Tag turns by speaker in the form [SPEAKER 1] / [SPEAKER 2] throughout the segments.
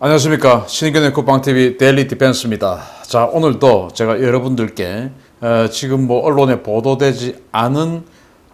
[SPEAKER 1] 안녕하십니까. 신인견의 국방TV 데일리 디펜스입니다. 자, 오늘도 제가 여러분들께 지금 언론에 보도되지 않은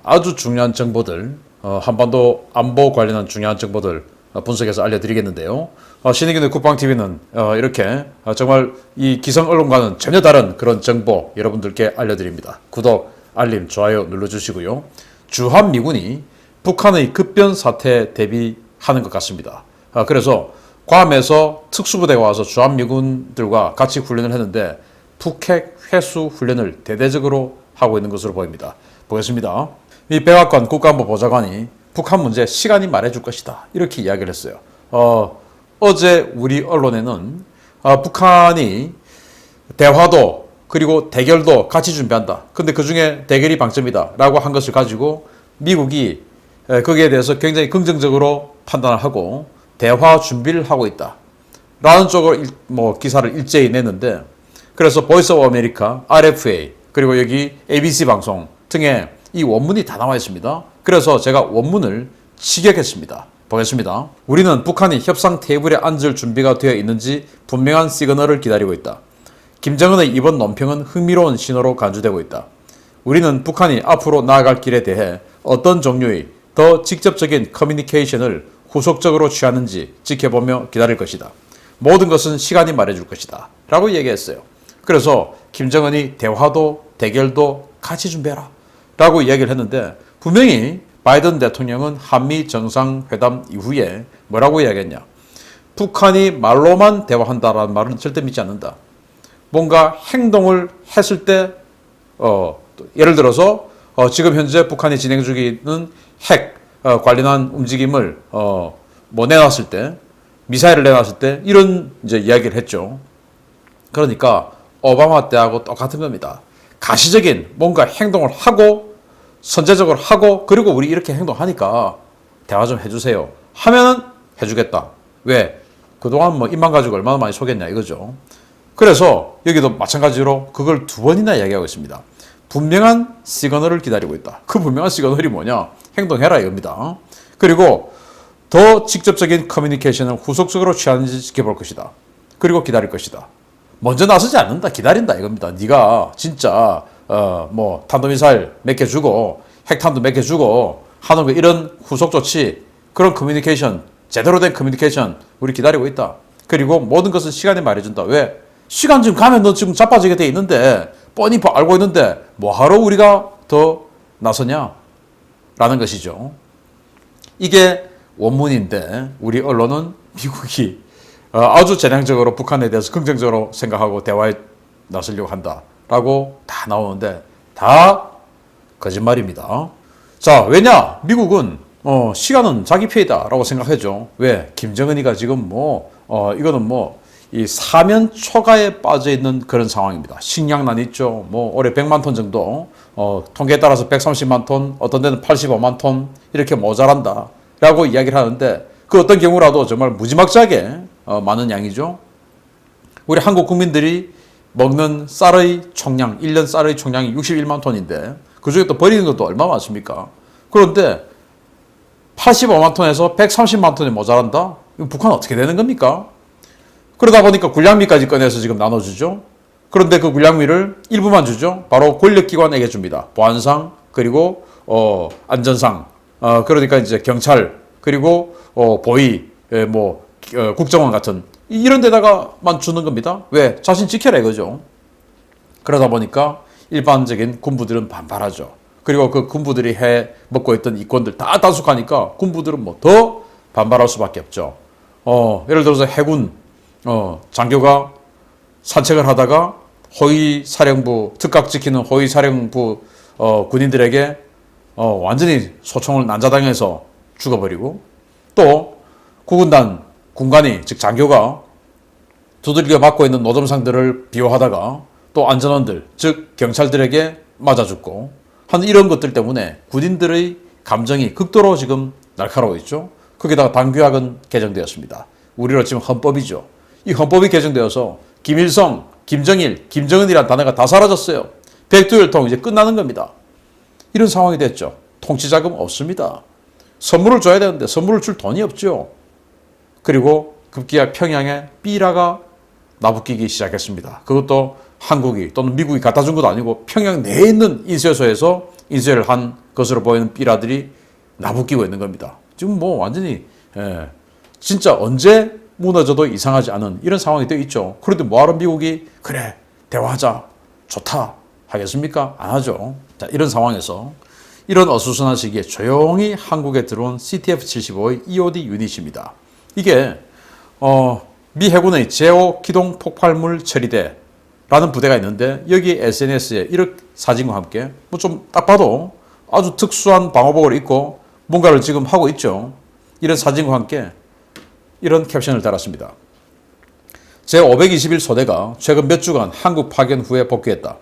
[SPEAKER 1] 아주 중요한 정보들, 한반도 안보 관련한 중요한 정보들 분석해서 알려드리겠는데요. 신인견의 국방TV는 이렇게 정말 이 기성 언론과는 전혀 다른 그런 정보 여러분들께 알려드립니다. 구독, 알림, 좋아요 눌러주시고요. 주한미군이 북한의 급변 사태에 대비하는 것 같습니다. 그래서 괌에서 특수부대가 와서 주한미군들과 같이 훈련을 했는데 북핵 회수 훈련을 대대적으로 하고 있는 것으로 보입니다. 보겠습니다. 이 백악관 국가안보보좌관이 북한 문제 시간이 말해줄 것이다, 이렇게 이야기를 했어요. 어제 우리 언론에는 북한이 대화도 그리고 대결도 같이 준비한다. 근데 그 중에 대결이 방점이다 라고 한 것을 가지고 미국이 거기에 대해서 굉장히 긍정적으로 판단을 하고 대화 준비를 하고 있다 라는 쪽으로 기사를 일제히 냈는데, 그래서 보이스 오브 아메리카, RFA, 그리고 여기 ABC 방송 등에 이 원문이 다 나와 있습니다. 그래서 제가 원문을 직역했습니다. 보겠습니다. 우리는 북한이 협상 테이블에 앉을 준비가 되어 있는지 분명한 시그널을 기다리고 있다. 김정은의 이번 논평은 흥미로운 신호로 간주되고 있다. 우리는 북한이 앞으로 나아갈 길에 대해 어떤 종류의 더 직접적인 커뮤니케이션을 후속적으로 취하는지 지켜보며 기다릴 것이다. 모든 것은 시간이 말해줄 것이다 라고 얘기했어요. 그래서 김정은이 대화도 대결도 같이 준비해라 라고 이야기를 했는데, 분명히 바이든 대통령은 한미 정상회담 이후에 뭐라고 이야기했냐. 북한이 말로만 대화한다라는 말은 절대 믿지 않는다. 뭔가 행동을 했을 때 예를 들어서 지금 현재 북한이 진행 중인 핵 관련한 움직임을 내놨을 때, 미사일을 내놨을 때 이런 이제 이야기를 했죠. 그러니까 오바마 때하고 똑같은 겁니다. 가시적인 뭔가 행동을 하고 선제적으로 하고, 그리고 우리 이렇게 행동하니까 대화 좀 해주세요 하면은 해주겠다. 왜? 그동안 입만 가지고 얼마나 많이 속였냐 이거죠. 그래서 여기도 마찬가지로 그걸 두 번이나 이야기하고 있습니다. 분명한 시그널을 기다리고 있다. 그 분명한 시그널이 뭐냐? 행동해라 이겁니다. 그리고 더 직접적인 커뮤니케이션을 후속적으로 취하는지 지켜볼 것이다. 그리고 기다릴 것이다. 먼저 나서지 않는다, 기다린다 이겁니다. 네가 진짜 탄도미사일 몇 개 주고 핵탄두 몇 개 주고 하는 거, 이런 후속 조치, 그런 커뮤니케이션, 제대로 된 커뮤니케이션 우리 기다리고 있다. 그리고 모든 것은 시간이 말해준다. 왜? 시간 지금 가면 너 지금 자빠지게 돼 있는데, 뻔히 알고 있는데 뭐하러 우리가 더 나서냐 라는 것이죠. 이게 원문인데 우리 언론은 미국이 아주 전향적으로 북한에 대해서 긍정적으로 생각하고 대화에 나서려고 한다라고 다 나오는데 다 거짓말입니다. 자, 왜냐? 미국은 시간은 자기 편이다라고 생각하죠. 왜? 김정은이가 지금 이거는 이 사면 초가에 빠져 있는 그런 상황입니다. 식량난 있죠. 올해 100만 톤 정도, 통계에 따라서 130만 톤, 어떤 데는 85만 톤 이렇게 모자란다 라고 이야기를 하는데, 그 어떤 경우라도 정말 무지막지하게 많은 양이죠. 우리 한국 국민들이 먹는 쌀의 총량, 1년 쌀의 총량이 61만 톤인데 그 중에 또 버리는 것도 얼마 많습니까? 그런데 85만 톤에서 130만 톤이 모자란다? 이거 북한 어떻게 되는 겁니까? 그러다 보니까 군량미까지 꺼내서 지금 나눠주죠. 그런데 그 군량미를 일부만 주죠. 바로 권력기관에게 줍니다. 보안상, 그리고 안전상, 그러니까 이제 경찰, 그리고 보위, 국정원 같은 이런 데다가만 주는 겁니다. 왜? 자신 지켜라 이거죠. 그러다 보니까 일반적인 군부들은 반발하죠. 그리고 그 군부들이 해 먹고 있던 이권들 다 단속하니까 군부들은 더 반발할 수밖에 없죠. 예를 들어서 해군 장교가 산책을 하다가 호위사령부, 특각 지키는 호위사령부 군인들에게 완전히 소총을 난자당해서 죽어버리고, 또 군관이, 즉 장교가 두들겨 맞고 있는 노점상들을 비호하다가 또 안전원들, 즉 경찰들에게 맞아 죽고 하는 이런 것들 때문에 군인들의 감정이 극도로 지금 날카로워 있죠. 거기다가 당규약은 개정되었습니다. 우리로 치면 헌법이죠. 이 헌법이 개정되어서 김일성, 김정일, 김정은이라는 단어가 다 사라졌어요. 백두혈통 이제 끝나는 겁니다. 이런 상황이 됐죠. 통치자금 없습니다. 선물을 줘야 되는데 선물을 줄 돈이 없죠. 그리고 급기야 평양에 삐라가 나부끼기 시작했습니다. 그것도 한국이 또는 미국이 갖다 준 것도 아니고 평양 내에 있는 인쇄소에서 인쇄를 한 것으로 보이는 삐라들이 나부끼고 있는 겁니다. 지금 뭐 완전히 진짜 언제 무너져도 이상하지 않은 이런 상황이 되어 있죠. 그런데 뭐하러 미국이 그래 대화하자 좋다 하겠습니까? 안 하죠. 자, 이런 상황에서 이런 어수선한 시기에 조용히 한국에 들어온 CTF-75의 EOD 유닛입니다. 이게 미 해군의 제5 기동 폭발물 처리대라는 부대가 있는데 여기 SNS에 이런 사진과 함께 뭐 좀 딱 봐도 아주 특수한 방호복을 입고 뭔가를 지금 하고 있죠. 이런 사진과 함께 이런 캡션을 달았습니다. 제521소대가 최근 몇 주간 한국 파견 후에 복귀했다.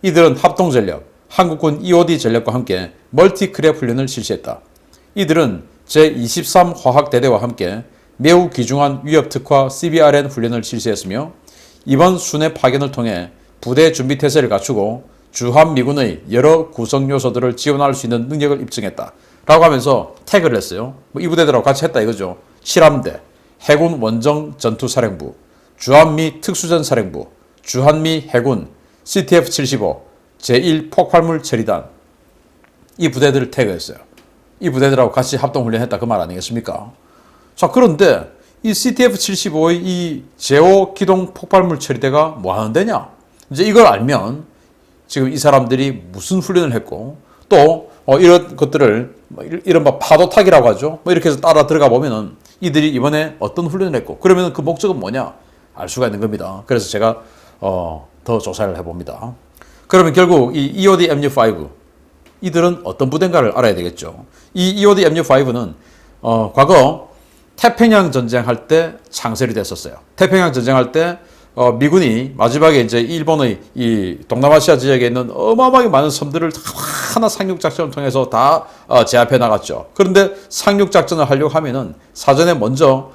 [SPEAKER 1] 이들은 합동전력, 한국군 EOD 전력과 함께 멀티크랩 훈련을 실시했다. 이들은 제23 화학대대와 함께 매우 귀중한 위협특화 CBRN 훈련을 실시했으며 이번 순회 파견을 통해 부대 준비태세를 갖추고 주한미군의 여러 구성 요소들을 지원할 수 있는 능력을 입증했다. 라고 하면서 태그를 했어요. 이 부대들하고 같이 했다 이거죠. 7함대, 해군 원정 전투사령부, 주한미 특수전사령부, 주한미 해군, CTF-75, 제1 폭발물 처리단 이 부대들을 태그했어요. 이 부대들하고 같이 합동훈련했다 그 말 아니겠습니까? 자, 그런데 이 CTF-75의 이 제5 기동 폭발물 처리대가 뭐 하는 데냐? 이제 이걸 알면 지금 이 사람들이 무슨 훈련을 했고 또 이런 것들을 이른바 파도타기라고 하죠. 뭐 이렇게 해서 따라 들어가 보면은 이들이 이번에 어떤 훈련을 했고 그러면 그 목적은 뭐냐? 알 수가 있는 겁니다. 그래서 제가 더 조사를 해봅니다. 그러면 결국 이 EOD MU5 이들은 어떤 부대인가를 알아야 되겠죠. 이 EOD MU5는 과거 태평양 전쟁할 때 창설이 됐었어요. 태평양 전쟁할 때 미군이 마지막에 이제 일본의 이 동남아시아 지역에 있는 어마어마하게 많은 섬들을 하나 상륙 작전을 통해서 다 제압해 나갔죠. 그런데 상륙 작전을 하려고 하면은 사전에 먼저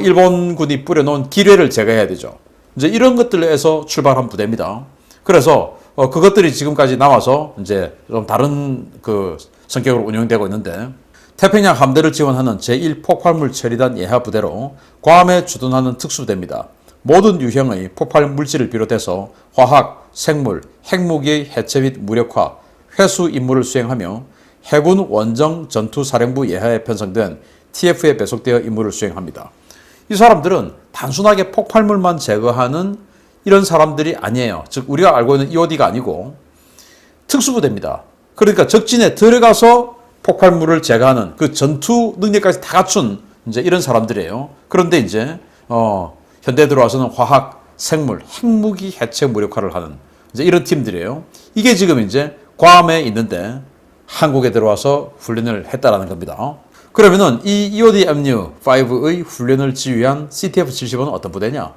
[SPEAKER 1] 일본군이 뿌려놓은 기뢰를 제거해야 되죠. 이제 이런 것들에서 출발한 부대입니다. 그래서 그것들이 지금까지 나와서 이제 좀 다른 그 성격으로 운영되고 있는데 태평양 함대를 지원하는 제1 폭발물 처리단 예하 부대로 괌에 주둔하는 특수부대입니다. 모든 유형의 폭발 물질을 비롯해서 화학, 생물, 핵무기의 해체 및 무력화, 회수 임무를 수행하며 해군 원정 전투사령부 예하에 편성된 TF에 배속되어 임무를 수행합니다. 이 사람들은 단순하게 폭발물만 제거하는 이런 사람들이 아니에요. 즉 우리가 알고 있는 EOD가 아니고 특수부대입니다. 그러니까 적진에 들어가서 폭발물을 제거하는 그 전투 능력까지 다 갖춘 이제 이런 사람들이에요. 그런데 이제 현대에 들어와서는 화학, 생물, 핵무기 해체 무력화를 하는 이제 이런 팀들이에요. 이게 지금 이제 괌에 있는데 한국에 들어와서 훈련을 했다라는 겁니다. 그러면은 이 EOD MU5의 훈련을 지휘한 CTF-75는 어떤 부대냐?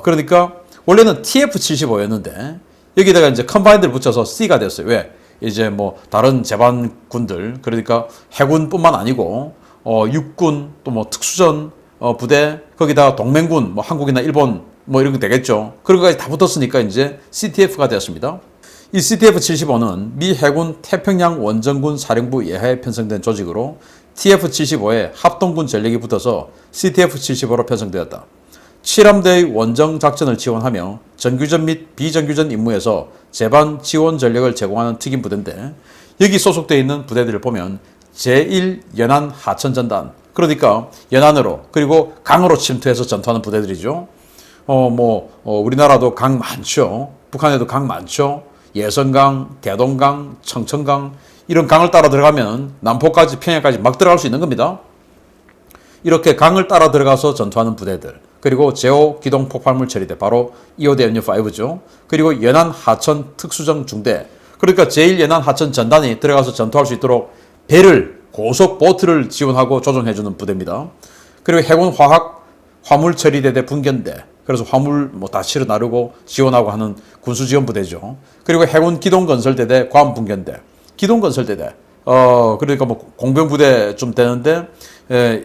[SPEAKER 1] 그러니까 원래는 TF-75였는데 여기다가 이제 컴바인드를 붙여서 C가 됐어요. 왜? 이제 뭐 다른 제반군들 그러니까 해군뿐만 아니고 육군 또 뭐 특수전 부대 거기다가 동맹군 뭐 한국이나 일본 뭐 이런 게 되겠죠. 그런 것까지 다 붙었으니까 이제 CTF가 되었습니다. 이 CTF-75는 미 해군 태평양 원정군 사령부 예하에 편성된 조직으로 TF-75에 합동군 전력이 붙어서 CTF-75로 편성되었다. 7함대의 원정 작전을 지원하며 정규전 및 비정규전 임무에서 제반 지원 전력을 제공하는 특임 부대인데 여기 소속되어 있는 부대들을 보면 제1 연안 하천전단 그러니까 연안으로 그리고 강으로 침투해서 전투하는 부대들이죠. 우리나라도 강 많죠. 북한에도 강 많죠. 예선강, 대동강, 청천강 이런 강을 따라 들어가면 남포까지 평양까지 막 들어갈 수 있는 겁니다. 이렇게 강을 따라 들어가서 전투하는 부대들 그리고 제5 기동 폭발물 처리대 바로 EOD MU5죠. 그리고 연안 하천 특수정 중대 그러니까 제1 연안 하천 전단이 들어가서 전투할 수 있도록 배를 고속 보트를 지원하고 조종해주는 부대입니다. 그리고 해군 화학 화물 처리대대 분견대 그래서 화물 뭐 다 실어 나르고 지원하고 하는 군수 지원 부대죠. 그리고 해군 기동 건설대대 괌 분견대 기동 건설대대 그러니까 뭐 공병 부대 좀 되는데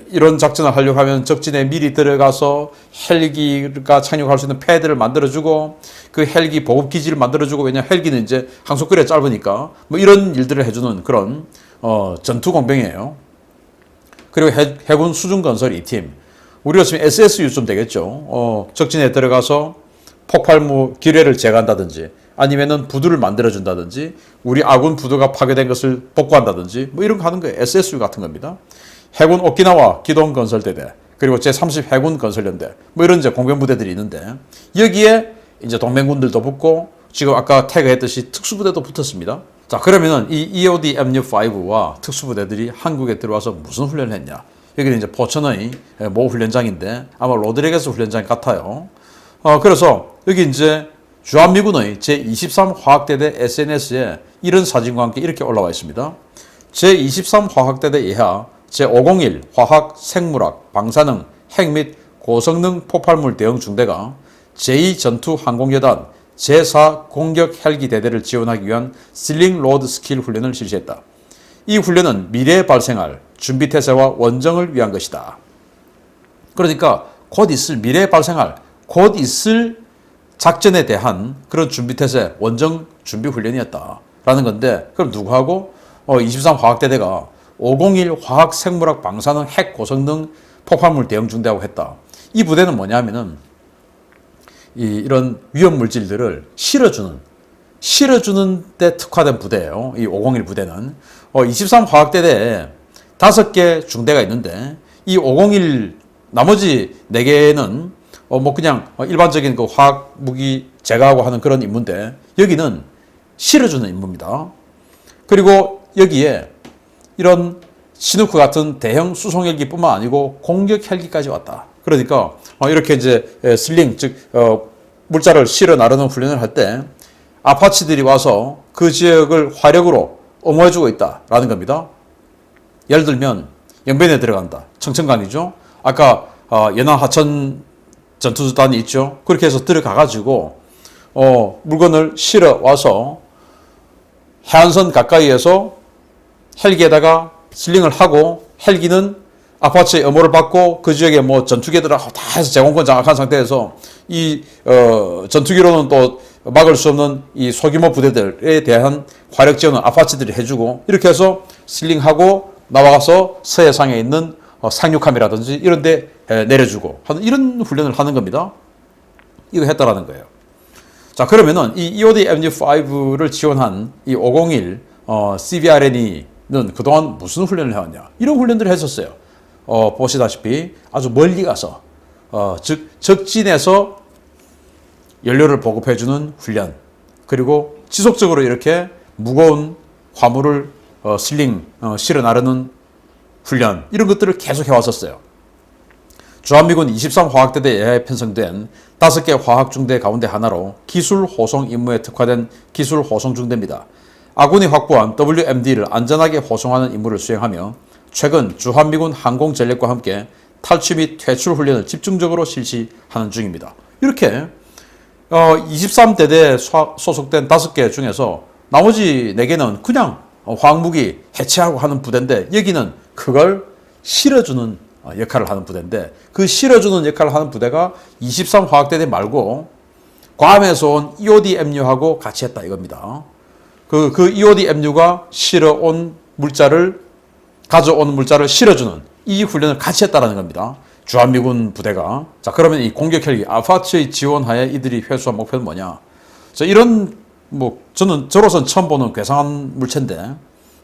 [SPEAKER 1] 이런 작전을 하려고 하면 적진에 미리 들어가서 헬기가 착륙할 수 있는 패드를 만들어주고 그 헬기 보급 기지를 만들어주고 왜냐 헬기는 이제 항속거리가 짧으니까 뭐 이런 일들을 해주는 그런 전투 공병이에요. 그리고 해군 수중 건설 2팀 우리가 지금 SSU쯤 되겠죠. 적진에 들어가서 폭발물 기뢰를 제거한다든지 아니면은 부두를 만들어준다든지 우리 아군 부두가 파괴된 것을 복구한다든지 뭐 이런 거 하는 거예요. SSU 같은 겁니다. 해군 오키나와 기동건설대대 그리고 제30 해군 건설연대 뭐 이런 이제 공병부대들이 있는데 여기에 이제 동맹군들도 붙고 지금 아까 태그했듯이 특수부대도 붙었습니다. 자 그러면은 이 EOD MU5와 특수부대들이 한국에 들어와서 무슨 훈련을 했냐? 여기는 이제 포천의 모 훈련장인데 아마 로드리게스 훈련장 같아요. 그래서 여기 이제 주한미군의 제23 화학대대 SNS에 이런 사진과 함께 이렇게 올라와 있습니다. 제23 화학대대 이하 제501 화학, 생물학, 방사능, 핵 및 고성능 폭발물 대응 중대가 제2전투항공여단 제4 공격 헬기 대대를 지원하기 위한 슬링 로드 스킬 훈련을 실시했다. 이 훈련은 미래에 발생할 준비태세와 원정을 위한 것이다. 그러니까 곧 있을 미래에 발생할 곧 있을 작전에 대한 그런 준비태세 원정 준비 훈련이었다라는 건데 그럼 누구하고 23 화학대대가 501 화학, 생물학, 방사능, 핵 고성능 폭발물 대응 중대하고 했다. 이 부대는 뭐냐면은 이런 위험 물질들을 실어주는 데 특화된 부대예요. 이 501 부대는 23 화학대대에 5개 중대가 있는데 이 501 나머지 4개는 뭐 그냥 일반적인 그 화학 무기 제거하고 하는 그런 임무인데 여기는 실어주는 임무입니다. 그리고 여기에 이런 시누크 같은 대형 수송 헬기뿐만 아니고 공격 헬기까지 왔다. 그러니까 이렇게 이제 슬링 즉 물자를 실어 나르는 훈련을 할 때 아파치들이 와서 그 지역을 화력으로 엄호해주고 있다라는 겁니다. 예를 들면 영변에 들어간다. 청천강이죠. 아까 연안 하천 전투수단이 있죠. 그렇게 해서 들어가가지고 물건을 실어 와서 해안선 가까이에서 헬기에다가 슬링을 하고 헬기는 아파치의 엄호를 받고 그 지역에 뭐 전투기들하고 다 해서 제공권 장악한 상태에서 이 전투기로는 또 막을 수 없는 이 소규모 부대들에 대한 화력 지원은 아파치들이 해주고 이렇게 해서 슬링하고 나와서 서해상에 있는 상륙함이라든지 이런 데 내려주고 하는 이런 훈련을 하는 겁니다. 이거 했다라는 거예요. 자 그러면은 이 EOD MU5를 지원한 이 501 CBRNE는 그동안 무슨 훈련을 해왔냐? 이런 훈련들을 했었어요. 보시다시피 아주 멀리 가서 즉 적진에서 연료를 보급해주는 훈련 그리고 지속적으로 이렇게 무거운 화물을 슬링 실어 나르는 훈련 이런 것들을 계속 해왔었어요. 주한미군 23 화학대대에 편성된 5개 화학중대 가운데 하나로 기술 호송 임무에 특화된 기술 호송 중대입니다. 아군이 확보한 WMD를 안전하게 호송하는 임무를 수행하며 최근 주한미군 항공전력과 함께 탈취 및 퇴출 훈련을 집중적으로 실시하는 중입니다. 이렇게 23대대에 소속된 5개 중에서 나머지 4개는 그냥 화학무기 해체하고 하는 부대인데 여기는 그걸 실어주는 역할을 하는 부대인데 그 실어주는 역할을 하는 부대가 23 화학대대 말고 괌에서 온 EOD MU하고 같이 했다 이겁니다. 그 EOD MU가 실어온 물자를 가져온 물자를 실어주는 이 훈련을 같이 했다라는 겁니다. 주한미군 부대가. 자 그러면 이 공격 헬기 아파치의 지원하에 이들이 회수한 목표는 뭐냐? 자 이런 저로서는 처음 보는 괴상한 물체인데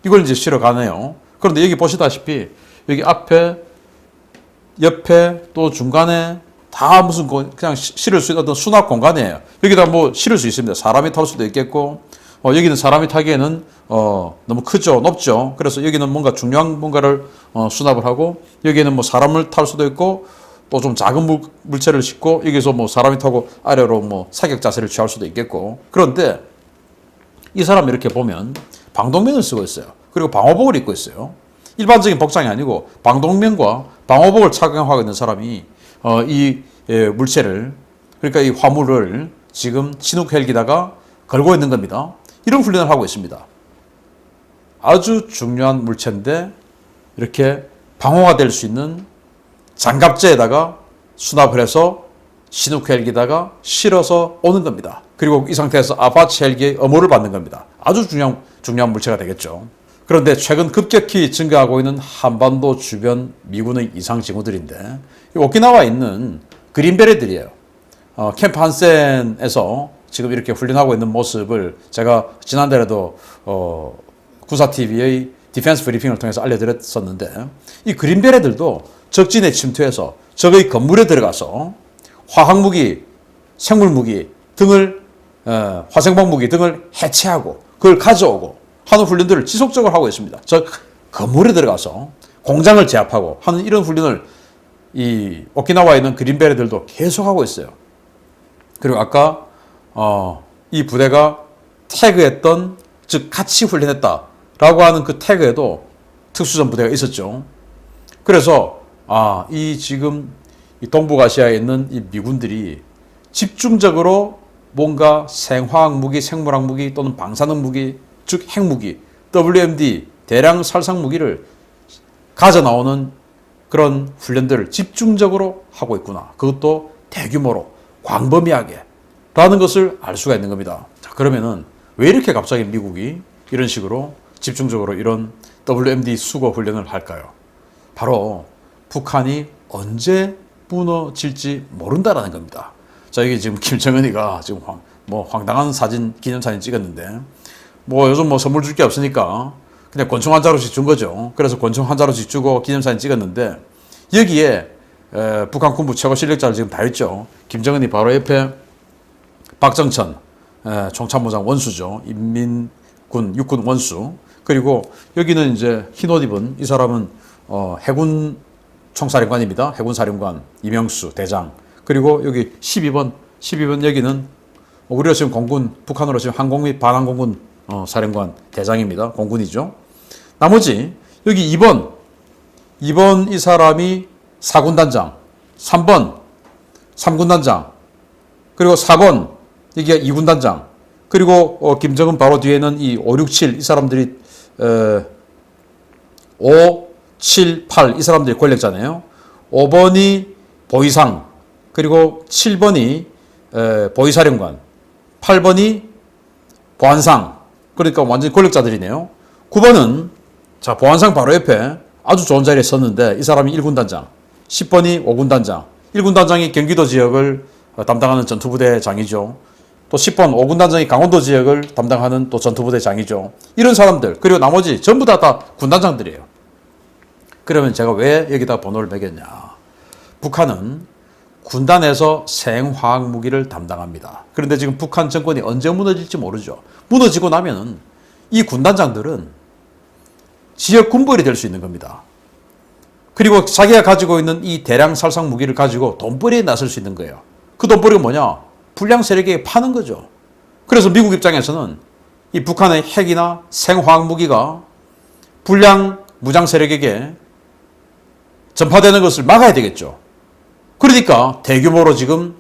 [SPEAKER 1] 이걸 이제 실어 가네요. 그런데 여기 보시다시피 여기 앞에 옆에 또 중간에 다 무슨 그냥 실을 수 있는 어떤 수납 공간이에요. 여기다 뭐 실을 수 있습니다. 사람이 탈 수도 있겠고 여기는 사람이 타기에는 너무 크죠, 높죠. 그래서 여기는 뭔가 중요한 뭔가를 수납을 하고 여기에는 뭐 사람을 탈 수도 있고 또 좀 작은 물체를 싣고 여기서 뭐 사람이 타고 아래로 뭐 사격 자세를 취할 수도 있겠고. 그런데 이 사람 이렇게 보면 방독면을 쓰고 있어요. 그리고 방호복을 입고 있어요. 일반적인 복장이 아니고 방독면과 방호복을 착용하고 있는 사람이 이 물체를 그러니까 이 화물을 지금 진흙 헬기다가 걸고 있는 겁니다. 이런 훈련을 하고 있습니다. 아주 중요한 물체인데 이렇게 방어가 될 수 있는 장갑재에다가 수납을 해서 시누크 헬기다가 실어서 오는 겁니다. 그리고 이 상태에서 아파치 헬기의 엄호를 받는 겁니다. 아주 중요한 물체가 되겠죠. 그런데 최근 급격히 증가하고 있는 한반도 주변 미군의 이상 징후들인데 오키나와에 있는 그린베레들이에요. 캠프 한센에서 지금 이렇게 훈련하고 있는 모습을 제가 지난달에도 구사TV의 디펜스 브리핑을 통해서 알려드렸었는데 이 그린베레들도 적진에 침투해서 적의 건물에 들어가서 화학무기, 생물무기 등을 화생방무기 등을 해체하고 그걸 가져오고 하는 훈련들을 지속적으로 하고 있습니다. 즉 건물에 들어가서 공장을 제압하고 하는 이런 훈련을 이 오키나와에 있는 그린베레들도 계속하고 있어요. 그리고 아까 이 부대가 태그했던 즉 같이 훈련했다라고 하는 그 태그에도 특수전 부대가 있었죠. 그래서 이 지금 이 동북아시아에 있는 이 미군들이 집중적으로 뭔가 생화학 무기, 생물학 무기 또는 방사능 무기, 즉 핵무기, WMD 대량 살상 무기를 가져 나오는 그런 훈련들을 집중적으로 하고 있구나. 그것도 대규모로 광범위하게 라는 것을 알 수가 있는 겁니다. 자, 그러면은 왜 이렇게 갑자기 미국이 이런 식으로 집중적으로 이런 WMD 수거 훈련을 할까요? 바로 북한이 언제 무너질지 모른다라는 겁니다. 자, 이게 지금 김정은이가 지금 황당한 사진, 기념사진 찍었는데 요즘 선물 줄 게 없으니까 그냥 권총 한 자루씩 준 거죠. 그래서 권총 한 자루씩 주고 기념사진 찍었는데 여기에 북한 군부 최고 실력자를 지금 다 있죠. 김정은이 바로 옆에 박정천 총참모장 원수죠. 인민군 육군 원수. 그리고 여기는 이제 흰옷 입은 이 사람은 해군 총사령관입니다. 해군 사령관 이명수 대장. 그리고 여기 12번 여기는 우리로 지금 공군, 북한으로 지금 항공 및 반항공군 사령관 대장입니다. 공군이죠. 나머지 여기 2번 이 사람이 4군단장, 3번 3군단장, 그리고 4번 여기가 2군단장, 그리고 김정은 바로 뒤에는 이 5, 6, 7 이 사람들이 5, 7, 8 이 사람들이 권력자네요. 5번이 보위상, 그리고 7번이 보위사령관, 8번이 보안상, 그러니까 완전히 권력자들이네요. 9번은 자 보안상 바로 옆에 아주 좋은 자리에 섰는데 이 사람이 1군단장, 10번이 5군단장, 1군단장이 경기도 지역을 담당하는 전투부대장이죠. 또 10번 5군단장이 강원도 지역을 담당하는 또 전투부대장이죠. 이런 사람들, 그리고 나머지 전부 다 군단장들이에요. 그러면 제가 왜 여기다 번호를 매겼냐. 북한은 군단에서 생화학 무기를 담당합니다. 그런데 지금 북한 정권이 언제 무너질지 모르죠. 무너지고 나면은 이 군단장들은 지역 군벌이 될 수 있는 겁니다. 그리고 자기가 가지고 있는 이 대량 살상 무기를 가지고 돈벌이에 나설 수 있는 거예요. 그 돈벌이가 뭐냐? 불량 세력에게 파는 거죠. 그래서 미국 입장에서는 이 북한의 핵이나 생화학 무기가 불량 무장 세력에게 전파되는 것을 막아야 되겠죠. 그러니까 대규모로 지금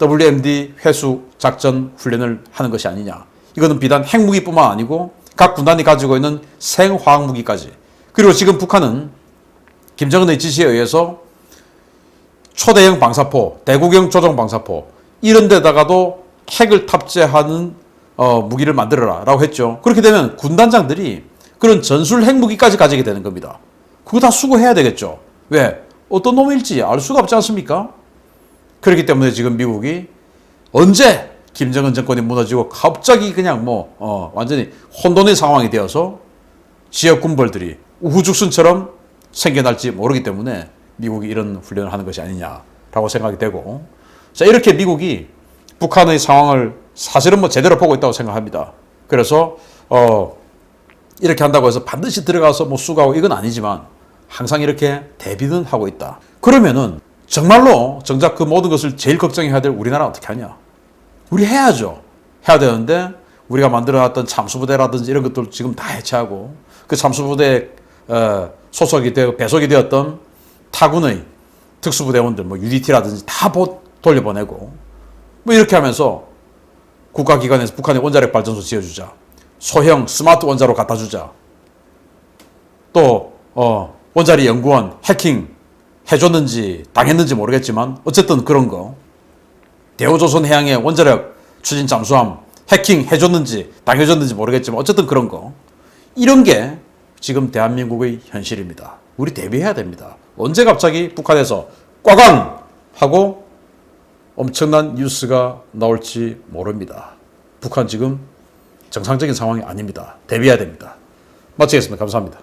[SPEAKER 1] WMD 회수 작전 훈련을 하는 것이 아니냐. 이거는 비단 핵무기뿐만 아니고 각 군단이 가지고 있는 생화학 무기까지. 그리고 지금 북한은 김정은의 지시에 의해서 초대형 방사포, 대구경 조종 방사포 이런 데다가도 핵을 탑재하는 무기를 만들어라 라고 했죠. 그렇게 되면 군단장들이 그런 전술 핵무기까지 가지게 되는 겁니다. 그거 다 수거해야 되겠죠. 왜? 어떤 놈일지 알 수가 없지 않습니까? 그렇기 때문에 지금 미국이 언제 김정은 정권이 무너지고 갑자기 그냥 완전히 혼돈의 상황이 되어서 지역 군벌들이 우후죽순처럼 생겨날지 모르기 때문에 미국이 이런 훈련을 하는 것이 아니냐라고 생각이 되고, 자, 이렇게 미국이 북한의 상황을 사실은 제대로 보고 있다고 생각합니다. 그래서 이렇게 한다고 해서 반드시 들어가서 수거하고 이건 아니지만 항상 이렇게 대비는 하고 있다. 그러면은 정말로 정작 그 모든 것을 제일 걱정해야 될 우리나라 어떻게 하냐? 우리 해야죠. 해야 되는데 우리가 만들어놨던 잠수부대라든지 이런 것들 지금 다 해체하고 그 잠수부대 소속이 되어 배속이 되었던 타군의 특수부대원들 UDT라든지 다 돌려보내고 이렇게 하면서 국가기관에서 북한의 원자력 발전소 지어주자. 소형 스마트 원자로 갖다 주자. 또 원자리 연구원 해킹 해줬는지 당했는지 모르겠지만 어쨌든 그런 거. 대우조선 해양의 원자력 추진 잠수함 해킹 해줬는지 당해줬는지 모르겠지만 어쨌든 그런 거. 이런 게 지금 대한민국의 현실입니다. 우리 대비해야 됩니다. 언제 갑자기 북한에서 꽝꽝 하고 엄청난 뉴스가 나올지 모릅니다. 북한 지금 정상적인 상황이 아닙니다. 대비해야 됩니다. 마치겠습니다. 감사합니다.